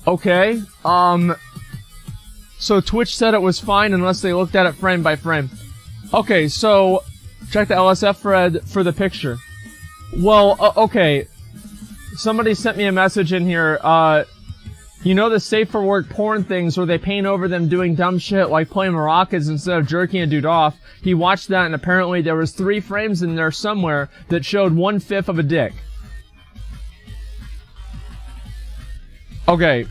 Okay, so Twitch said it was fine unless they looked at it frame by frame. Okay, so check the LSF thread for the picture. Well, okay. Somebody sent me a message in here, you know the safe for work porn things where they paint over them doing dumb shit like playing maracas instead of jerking a dude off? He watched that and apparently there was 3 frames in there somewhere that showed 1/5 of a dick. Okay.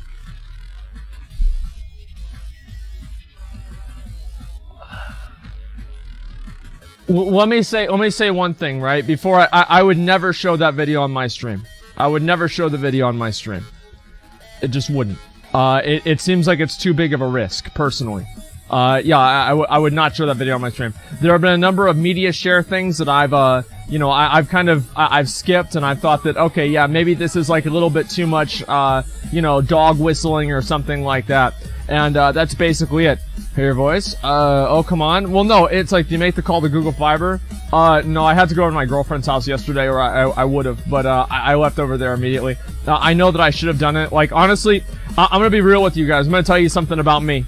Let me say one thing, right? Before I would never show that video on my stream. I would never show the video on my stream. It just wouldn't. It seems like it's too big of a risk, personally. Yeah, I would not show that video on my stream. There have been a number of media share things that I've, you know, I've skipped and I've thought that, okay, yeah, maybe this is like a little bit too much, you know, dog whistling or something like that. And, that's basically it. Hear your voice? Oh, come on. Well, no, it's like, do you make the call to Google Fiber? No, I had to go over to my girlfriend's house yesterday, or I would have, but, I left over there immediately. I know that I should have done it. Like, honestly, I'm gonna be real with you guys. I'm gonna tell you something about me.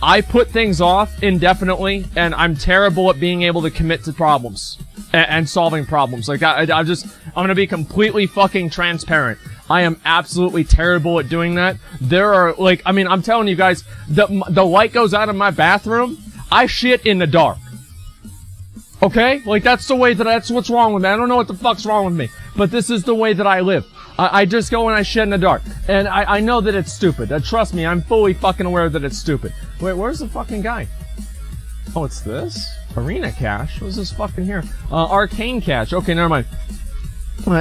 I put things off indefinitely, and I'm terrible at being able to commit to problems and solving problems. Like, I'm gonna be completely fucking transparent. I am absolutely terrible at doing that. There are, like, I mean, I'm telling you guys, the light goes out in my bathroom, I shit in the dark. Okay? Like, that's what's wrong with me. I don't know what the fuck's wrong with me, but this is the way that I live. I just go and I shit in the dark. And I know that it's stupid. Trust me, I'm fully fucking aware that it's stupid. Wait, where's the fucking guy? Oh, it's this? Arena Cash? What's this fucking here? Arcane Cash. Okay, never mind.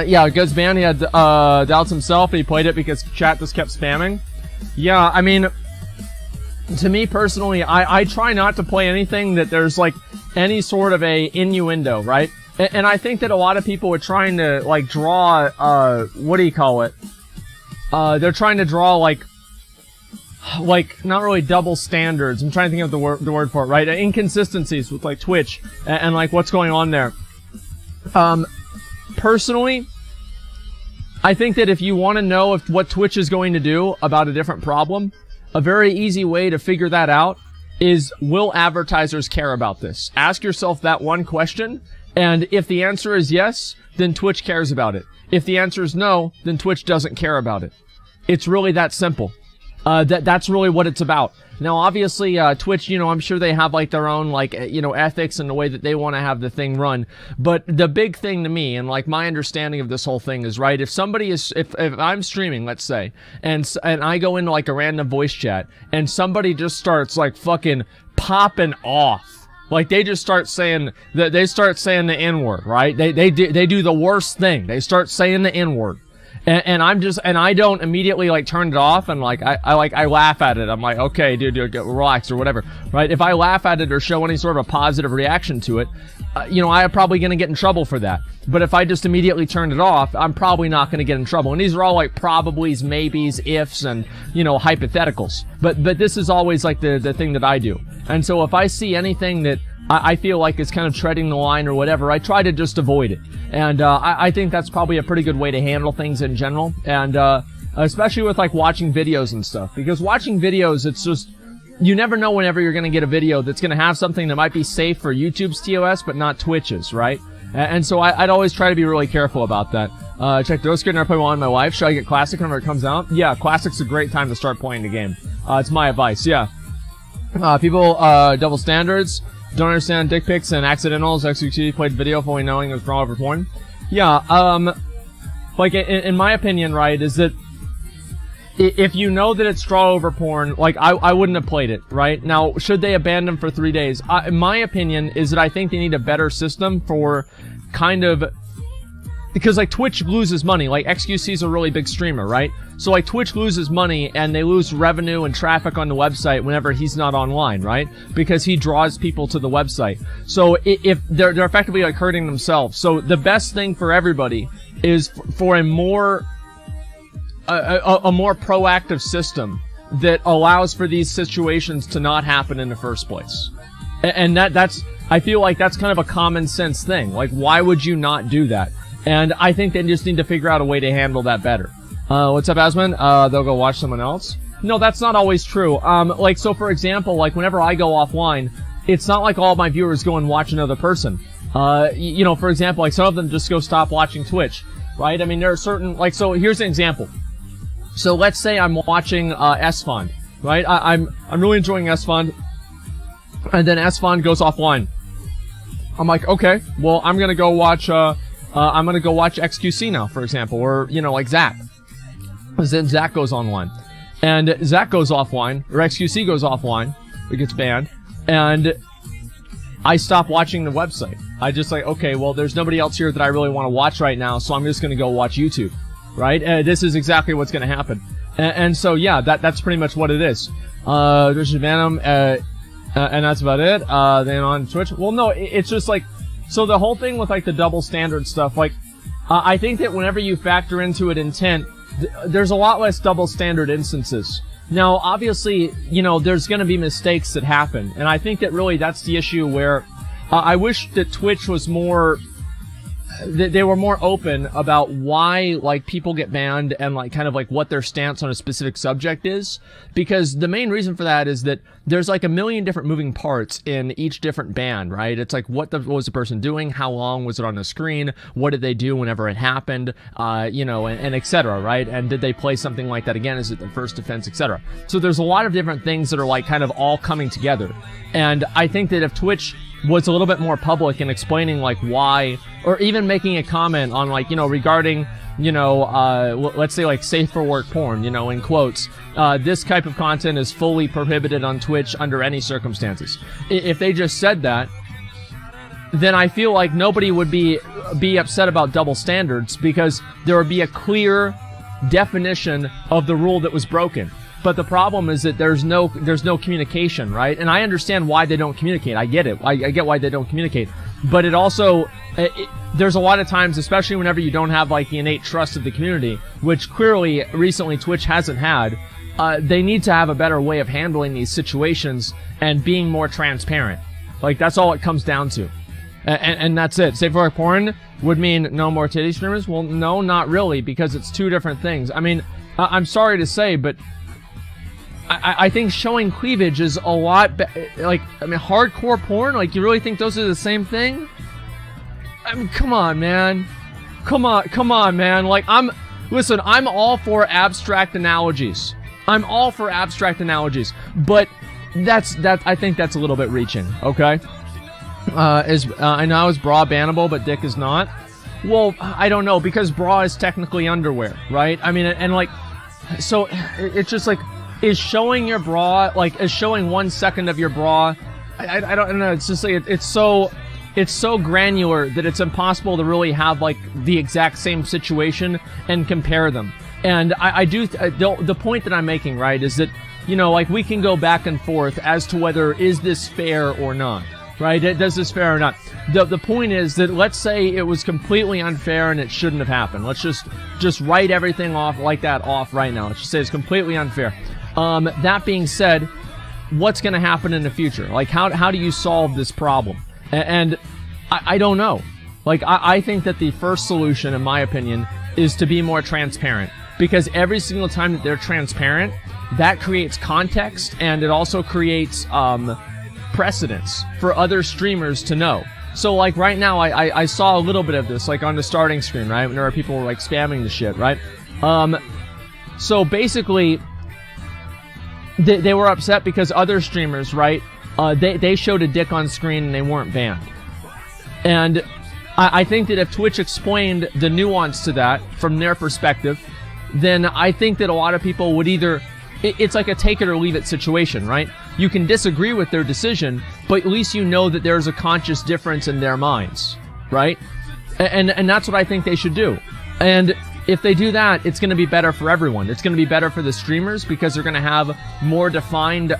Yeah, Guzman, he had, doubts himself, and he played it because chat just kept spamming. Yeah, I mean, to me personally, I try not to play anything that there's, like, any sort of a innuendo, right? And I think that a lot of people are trying to, like, draw, what do you call it? They're trying to draw, like, not really double standards. I'm trying to think of the word for it, right? Inconsistencies with, like, Twitch and like, what's going on there. Personally, I think that if you want to know what Twitch is going to do about a different problem, a very easy way to figure that out is, will advertisers care about this? Ask yourself that one question, and if the answer is yes, then Twitch cares about it. If the answer is no, then Twitch doesn't care about it. It's really that simple. That's really what it's about. Now, obviously, Twitch, you know, I'm sure they have, like, their own, like, you know, ethics and the way that they want to have the thing run. But the big thing to me, and, like, my understanding of this whole thing is, right, if somebody is, if I'm streaming, let's say, and I go into, like, a random voice chat, and somebody just starts, like, fucking popping off. Like, they just start saying, they start saying the N-word, right? They do the worst thing. They start saying the N-word. And I don't immediately, like, turn it off, and, like, I laugh at it. I'm like, okay, dude, relax, or whatever, right? If I laugh at it or show any sort of a positive reaction to it, you know, I'm probably gonna get in trouble for that. But if I just immediately turn it off, I'm probably not gonna get in trouble. And these are all, like, probablys, maybes, ifs, and, you know, hypotheticals. But this is always, like, the thing that I do. And so if I see anything that I feel like it's kind of treading the line or whatever, I try to just avoid it. And, I think that's probably a pretty good way to handle things in general. And, especially with, like, watching videos and stuff. Because watching videos, it's just, you never know whenever you're gonna get a video that's gonna have something that might be safe for YouTube's TOS, but not Twitch's, right? And so I'd always try to be really careful about that. Check the Oscar, never play one on my wife. Should I get Classic whenever it comes out? Yeah, Classic's a great time to start playing the game. It's my advice, yeah. People, double standards. Don't understand dick pics and accidentals. XQC played video fully knowing it was drawn over porn. Yeah, like, in my opinion, right, is that if you know that it's draw over porn, like, I wouldn't have played it, right? Now, should they abandon him for 3 days? My opinion is that I think they need a better system for kind of, because, like, Twitch loses money. Like, XQC is a really big streamer, right? So, like, Twitch loses money, and they lose revenue and traffic on the website whenever he's not online, right? Because he draws people to the website. So, if they're effectively, like, hurting themselves. So, the best thing for everybody is for a more proactive system that allows for these situations to not happen in the first place. And that's, I feel like that's kind of a common sense thing. Like, why would you not do that? And I think they just need to figure out a way to handle that better. What's up, Asmon? They'll go watch someone else. No, that's not always true. Like, so for example, like whenever I go offline, it's not like all my viewers go and watch another person. You know, for example, like some of them just go stop watching Twitch, right? I mean, there are certain, like, so here's an example. So let's say I'm watching, S-Fond, right? I'm really enjoying S-Fond, and then S-Fond goes offline. I'm like, okay, well, I'm gonna go watch XQC now, for example, or, you know, like Zach. Then Zach goes online. And Zach goes offline, or XQC goes offline, it gets banned, and I stop watching the website. I just like, okay, well, there's nobody else here that I really want to watch right now, so I'm just gonna go watch YouTube, right? This is exactly what's gonna happen. And so, yeah, that's pretty much what it is. There's Venom, and that's about it. Then on Twitch, well, no, it's just like, so the whole thing with like the double standard stuff, like, I think that whenever you factor into it intent, there's a lot less double standard instances. Now, obviously, you know, there's gonna be mistakes that happen, and I think that really that's the issue where, I wish that Twitch was more, they were more open about why, like, people get banned and, like, kind of, like, what their stance on a specific subject is. Because the main reason for that is that there's, like, a million different moving parts in each different ban, right? It's like, what was the person doing? How long was it on the screen? What did they do whenever it happened? You know, and et cetera, right? And did they play something like that again? Is it the first offense, et cetera? So there's a lot of different things that are, like, kind of all coming together. And I think that if Twitch was a little bit more public in explaining, like, why, or even making a comment on, like, you know, regarding, you know, let's say, like, safe for work porn, you know, in quotes, this type of content is fully prohibited on Twitch under any circumstances. If they just said that, then I feel like nobody would be upset about double standards, because there would be a clear definition of the rule that was broken. But the problem is that there's no communication, right? And I understand why they don't communicate. I get it. I get why they don't communicate. But it also, there's a lot of times, especially whenever you don't have, like, the innate trust of the community, which clearly recently Twitch hasn't had, they need to have a better way of handling these situations and being more transparent. Like, that's all it comes down to. And that's it. Safe for work porn would mean no more titty streamers? Well, no, not really, because it's two different things. I mean, I'm sorry to say, but I think showing cleavage is a lot like, I mean, hardcore porn? Like, you really think those are the same thing? I mean, come on, man. Come on, man. Like, listen, I'm all for abstract analogies. I'm all for abstract analogies. But I think that's a little bit reaching, okay? I know is bra bannable, but dick is not. Well, I don't know, because bra is technically underwear, right? I mean, and like, so it's just like, is showing your bra, like, is showing 1 second of your bra, I don't know, it's just like, it's so granular that it's impossible to really have, like, the exact same situation and compare them. And I do, the point that I'm making, right, is that, you know, like, we can go back and forth as to whether is this fair or not, right? Does this fair or not? The point is that, let's say it was completely unfair and it shouldn't have happened. Let's just write everything off like that off right now. Let's just say it's completely unfair. That being said, what's going to happen in the future? Like, how do you solve this problem? And I don't know. Like, I think that the first solution, in my opinion, is to be more transparent. Because every single time that they're transparent, that creates context, and it also creates precedence for other streamers to know. So, like, right now, I saw a little bit of this, like, on the starting screen, right? When there were people, like, spamming the shit, right? So, basically, they were upset because other streamers, right, they showed a dick on screen and they weren't banned. And I think that if Twitch explained the nuance to that from their perspective, then I think that a lot of people would either, it's like a take it or leave it situation, right? You can disagree with their decision, but at least you know that there's a conscious difference in their minds, right? And that's what I think they should do. And if they do that, it's going to be better for everyone. It's going to be better for the streamers because they're going to have more defined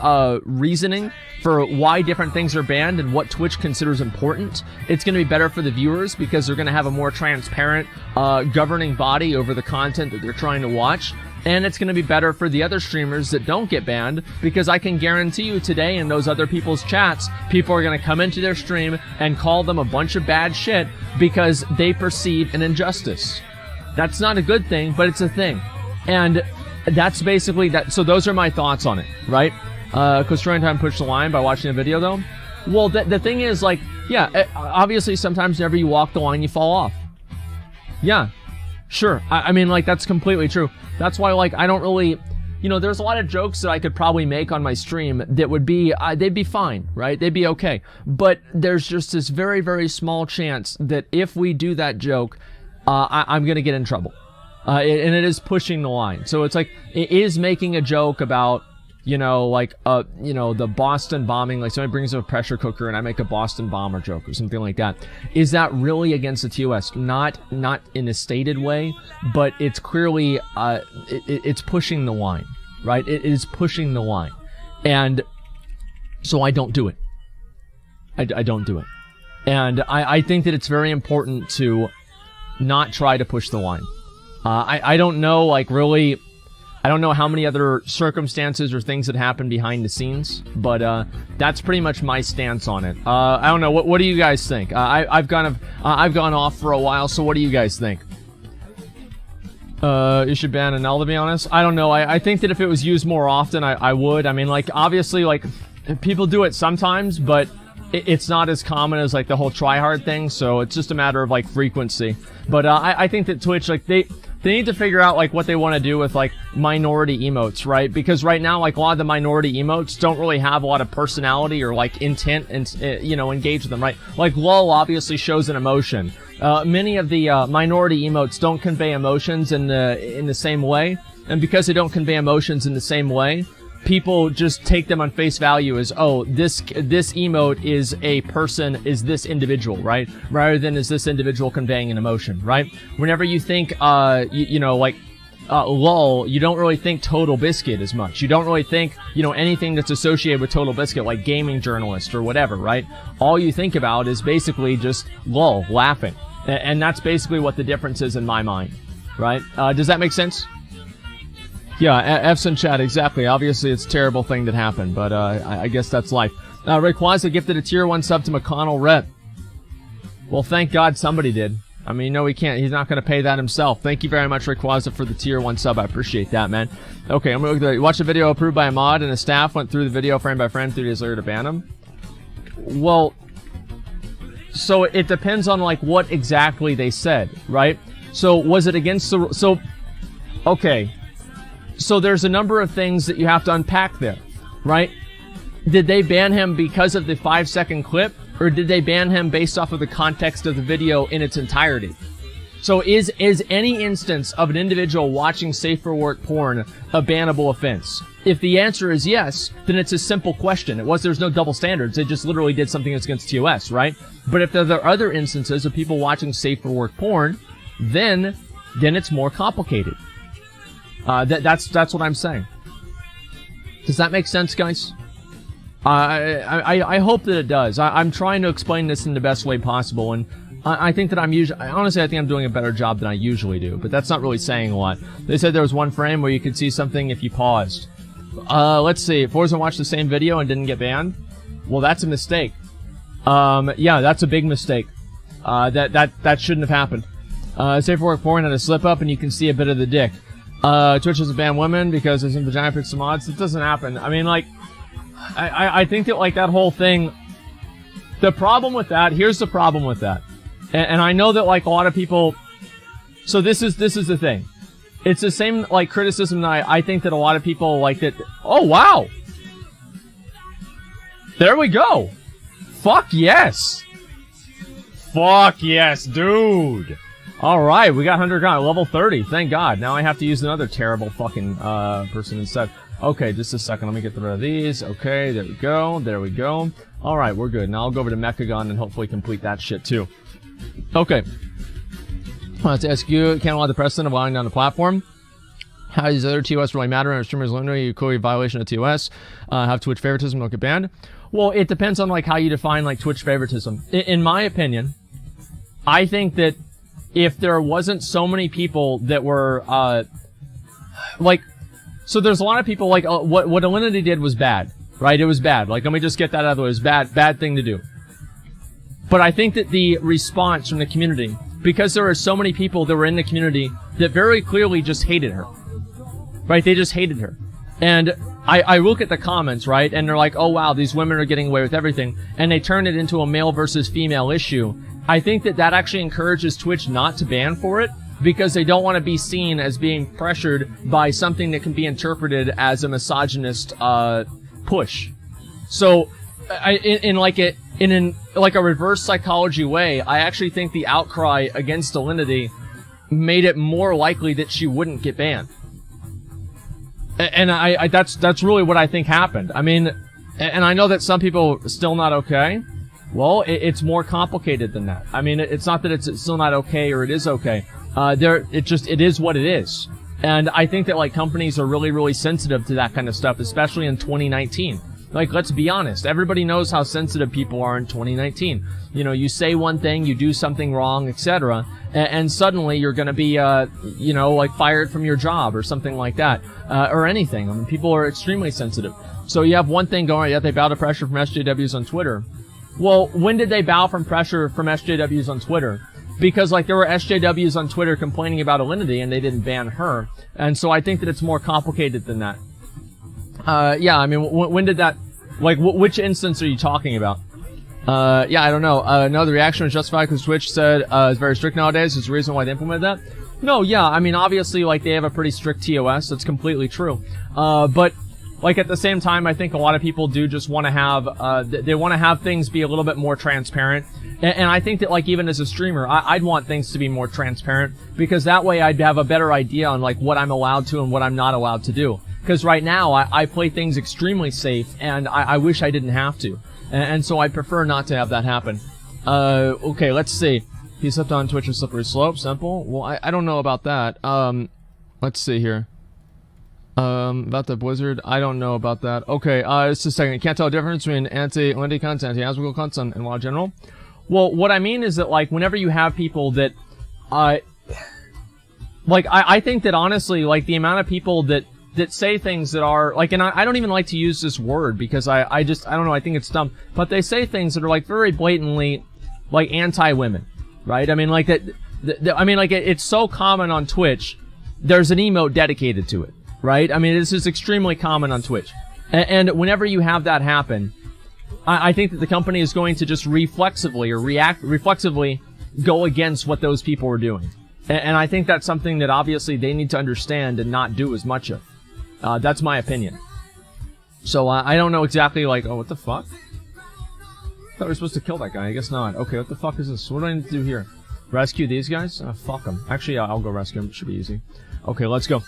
reasoning for why different things are banned and what Twitch considers important. It's going to be better for the viewers because they're going to have a more transparent governing body over the content that they're trying to watch. And it's going to be better for the other streamers that don't get banned, because I can guarantee you today in those other people's chats, people are going to come into their stream and call them a bunch of bad shit because they perceive an injustice. That's not a good thing, but it's a thing. And that's basically that. So those are my thoughts on it, right? Because trying to push the line by watching a video, though. Well, the thing is, like, yeah, obviously sometimes whenever you walk the line, you fall off. Yeah, sure. I mean, like, that's completely true. That's why, like, I don't really, you know, there's a lot of jokes that I could probably make on my stream that would be, they'd be fine, right? They'd be okay. But there's just this very, very small chance that if we do that joke, I'm gonna get in trouble. And it is pushing the line. So it's like, it is making a joke about, you know, like, you know, the Boston bombing, like somebody brings up a pressure cooker and I make a Boston bomber joke or something like that. Is that really against the TOS? Not in a stated way, but it's clearly, it's pushing the line, right? It is pushing the line. And so I don't do it. I don't do it. And I think that it's very important to not try to push the line. I don't know, like, really, I don't know how many other circumstances or things that happen behind the scenes, but that's pretty much my stance on it. I don't know. What do you guys think? I've gone off for a while, so what do you guys think? You should ban Anel, to be honest. I don't know. I think that if it was used more often, I would. I mean, like, obviously, like, people do it sometimes, but it's not as common as, like, the whole tryhard thing, so it's just a matter of, like, frequency. But I think that Twitch, like, they need to figure out, like, what they want to do with, like, minority emotes, right? Because right now, like, a lot of the minority emotes don't really have a lot of personality or, like, intent and, you know, engage with them, right? Like, LOL obviously shows an emotion. Many of the minority emotes don't convey emotions in the same way. And because they don't convey emotions in the same way, people just take them on face value as, oh, this emote is a person, is this individual, right? Rather than is this individual conveying an emotion, right? Whenever you think, you know, like, LOL, you don't really think Total Biscuit as much. You don't really think, you know, anything that's associated with Total Biscuit, like gaming journalist or whatever, right? All you think about is basically just LOL, laughing. And that's basically what the difference is in my mind, right? Does that make sense? Yeah, F's in chat, exactly. Obviously, it's a terrible thing that happened, but I guess that's life. Rayquaza gifted a tier 1 sub to McConnell Rep. Well, thank God somebody did. I mean, no, he can't. He's not going to pay that himself. Thank you very much, Rayquaza, for the tier 1 sub. I appreciate that, man. Okay, I'm going to watch a video approved by a mod, and a staff went through the video frame by frame 3 days later to ban him. Well, so it depends on, like, what exactly they said, right? So, was it against the... So, okay. So there's a number of things that you have to unpack there, right? Did they ban him because of the 5-second clip, or did they ban him based off of the context of the video in its entirety? So is any instance of an individual watching safe for work porn a bannable offense? If the answer is yes, then it's a simple question. There's no double standards. They just literally did something that's against TOS, right? But if there are other instances of people watching safe for work porn, then it's more complicated. That's what I'm saying. Does that make sense, guys? I hope that it does. I'm trying to explain this in the best way possible, and I think that honestly, I think I'm doing a better job than I usually do, but that's not really saying a lot. They said there was one frame where you could see something if you paused. Let's see. Forza watched the same video and didn't get banned? Well, that's a mistake. Yeah, that's a big mistake. That shouldn't have happened. Safe for work porn had a slip up and you can see a bit of the dick. Twitch has banned women because there's some vagina pics and mods. It doesn't happen. I mean, like, I think that, like, that whole thing, the problem with that, here's the problem with that. And I know that, like, a lot of people, so this is the thing. It's the same, like, criticism that I think that a lot of people, like, that, oh, wow! There we go! Fuck yes! Fuck yes, dude! Alright, we got 100 guy, level 30, thank God. Now I have to use another terrible fucking, person instead. Okay, just a second, let me get rid of these. Okay, there we go, there we go. Alright, we're good. Now I'll go over to Mechagon and hopefully complete that shit too. Okay. Let's ask you, can't allow the precedent of allowing down the platform. How does other TOS really matter? And streamers literally you clearly violation of TOS. Have Twitch favoritism, don't get banned. Well, it depends on, like, how you define, like, Twitch favoritism. In my opinion, I think that if there wasn't so many people that were, like, so there's a lot of people, like, what Alinity did was bad, right? It was bad. Like, let me just get that out of the way. It was bad thing to do. But I think that the response from the community, because there are so many people that were in the community that very clearly just hated her, right? They just hated her. And I look at the comments, right? And they're like, oh wow, these women are getting away with everything. And they turn it into a male versus female issue. I think that actually encourages Twitch not to ban for it, because they don't want to be seen as being pressured by something that can be interpreted as a misogynist push. So, in a reverse psychology way, I actually think the outcry against Alinity made it more likely that she wouldn't get banned. And that's really what I think happened. I mean, and I know that some people are still not okay. Well, it's more complicated than that. I mean, it's not that it's still not okay or it is okay. It is what it is. And I think that, like, companies are really, really sensitive to that kind of stuff, especially in 2019. Like, let's be honest. Everybody knows how sensitive people are in 2019. You know, you say one thing, you do something wrong, etc., and suddenly you're gonna be, like, fired from your job or something like that, or anything. I mean, people are extremely sensitive. So you have one thing going, yet they bow to pressure from SJWs on Twitter. Well, when did they bow from pressure from SJWs on Twitter? Because, like, there were SJWs on Twitter complaining about Alinity, and they didn't ban her. And so I think that it's more complicated than that. Yeah, I mean, when did that, like, which instance are you talking about? Yeah, I don't know. No, the reaction was justified because Twitch said, it's very strict nowadays. There's a reason why they implemented that. No, yeah, I mean, obviously, like, they have a pretty strict TOS. That's completely true. But, like, at the same time, I think a lot of people do just want to have, they want to have things be a little bit more transparent. And I think that, like, even as a streamer, I'd want things to be more transparent, because that way I'd have a better idea on, like, what I'm allowed to and what I'm not allowed to do. Because right now, I play things extremely safe, and I wish I didn't have to. And so I prefer not to have that happen. Okay, let's see. He stepped on Twitch a slippery slope. Simple. Well, I don't know about that. Let's see here. About the Blizzard, I don't know about that. Okay, just a second. Can't tell the difference between anti-Lindy content, anti-Asmongold content, and law general. Well, what I mean is that, like, whenever you have people that, I think that, honestly, like, the amount of people that say things that are, like, and I don't even like to use this word, because I don't know, I think it's dumb, but they say things that are, like, very blatantly, like, anti-women, right? I mean, like, it's so common on Twitch, there's an emote dedicated to it, right? I mean, this is extremely common on Twitch. And whenever you have that happen, I think that the company is going to just reflexively go against what those people are doing. And I think that's something that obviously they need to understand and not do as much of. That's my opinion. So I don't know exactly, like, oh, what the fuck? I thought we were supposed to kill that guy. I guess not. Okay, what the fuck is this? What do I need to do here? Rescue these guys? Fuck them. Actually, I'll go rescue them. It should be easy. Okay, let's go.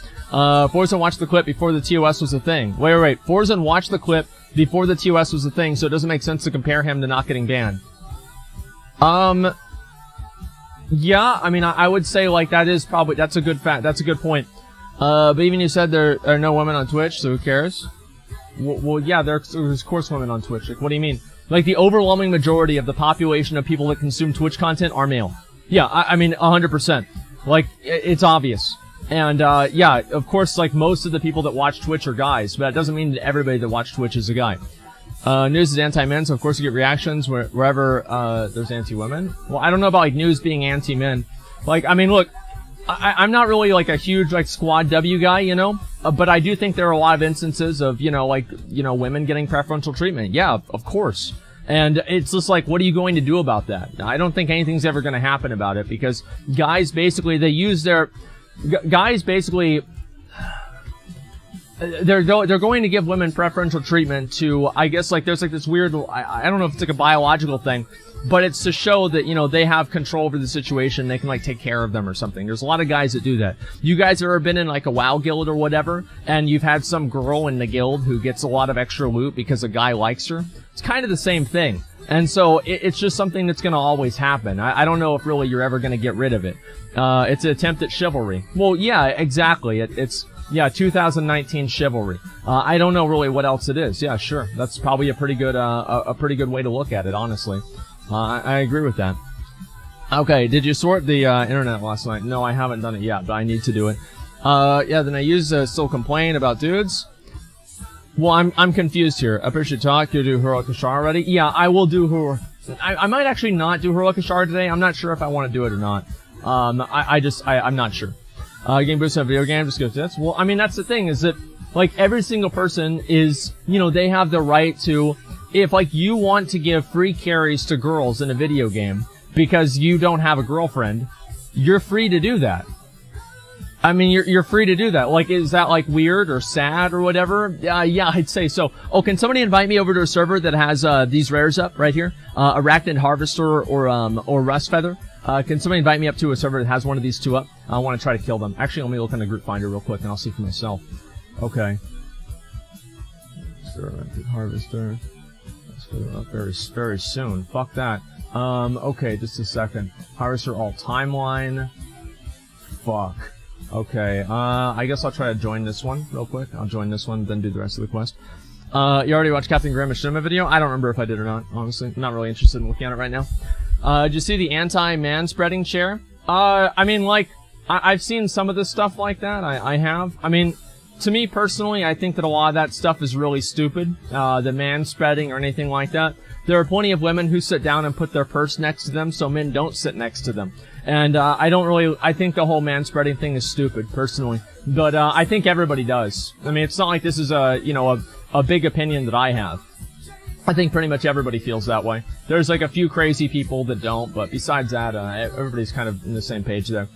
Forza watched the clip before the TOS was a thing. Wait. Forza watched the clip before the TOS was a thing, so it doesn't make sense to compare him to not getting banned. Yeah, I mean, I would say, like, that's a good fact. That's a good point. But even you said there are no women on Twitch, so who cares? Well, yeah, there's of course women on Twitch. Like, what do you mean? Like, the overwhelming majority of the population of people that consume Twitch content are male. Yeah, I mean, 100%. Like, it's obvious. And, yeah, of course, like, most of the people that watch Twitch are guys, but that doesn't mean that everybody that watch Twitch is a guy. News is anti-men, so of course you get reactions wherever, there's anti-women. Well, I don't know about, like, news being anti-men. Like, I mean, look, I'm not really, like, a huge, like, Squad W guy, you know? But I do think there are a lot of instances of, women getting preferential treatment. Yeah, of course. And it's just like, what are you going to do about that? I don't think anything's ever going to happen about it, because guys basically, they're going to give women preferential treatment to, I guess, like, there's, like, this weird, I don't know if it's, like, a biological thing, but it's to show that, they have control over the situation, they can, like, take care of them or something. There's a lot of guys that do that. You guys have ever been in, like, a WoW guild or whatever, and you've had some girl in the guild who gets a lot of extra loot because a guy likes her? It's kind of the same thing. And so, it's just something that's gonna always happen. I don't know if really you're ever gonna get rid of it. It's an attempt at chivalry. Well, yeah, exactly. It's 2019 chivalry. I don't know really what else it is. Yeah, sure. That's probably a pretty good way to look at it, honestly. I agree with that. Okay, did you sort the, internet last night? No, I haven't done it yet, but I need to do it. Yeah, then I still complain about dudes. Well, I'm confused here. Appreciate talk. You do Heroic Ashar already? Yeah, I will do Heroic. I might actually not do Heroic Ashar today. I'm not sure if I want to do it or not. I'm not sure. Game boost on video game, just goes, that's, well, I mean, that's the thing, is that, like, every single person is, you know, they have the right to, if, like, you want to give free carries to girls in a video game because you don't have a girlfriend, you're free to do that. I mean, you're free to do that. Like, is that, like, weird or sad or whatever? Yeah, I'd say so. Oh, can somebody invite me over to a server that has, these rares up right here? Arachnid Harvester or Rust Feather? Can somebody invite me up to a server that has one of these two up? I want to try to kill them. Actually, let me look on the group finder real quick and I'll see for myself. Okay. Harvester. Let's put it up very soon. Fuck that. Okay, just a second. Harvester all timeline. Fuck. Okay, I guess I'll try to join this one real quick. I'll join this one, then do the rest of the quest. You already watched Captain Graham Machinima video? I don't remember if I did or not, honestly. I'm not really interested in looking at it right now. Did you see the anti-man-spreading share? I mean, like, I've seen some of this stuff like that. I have. I mean, to me personally, I think that a lot of that stuff is really stupid. The man-spreading or anything like that. There are plenty of women who sit down and put their purse next to them so men don't sit next to them. And, I think the whole man-spreading thing is stupid, personally. But, I think everybody does. I mean, it's not like this is a big opinion that I have. I think pretty much everybody feels that way. There's like a few crazy people that don't, but besides that, everybody's kind of in the same page there.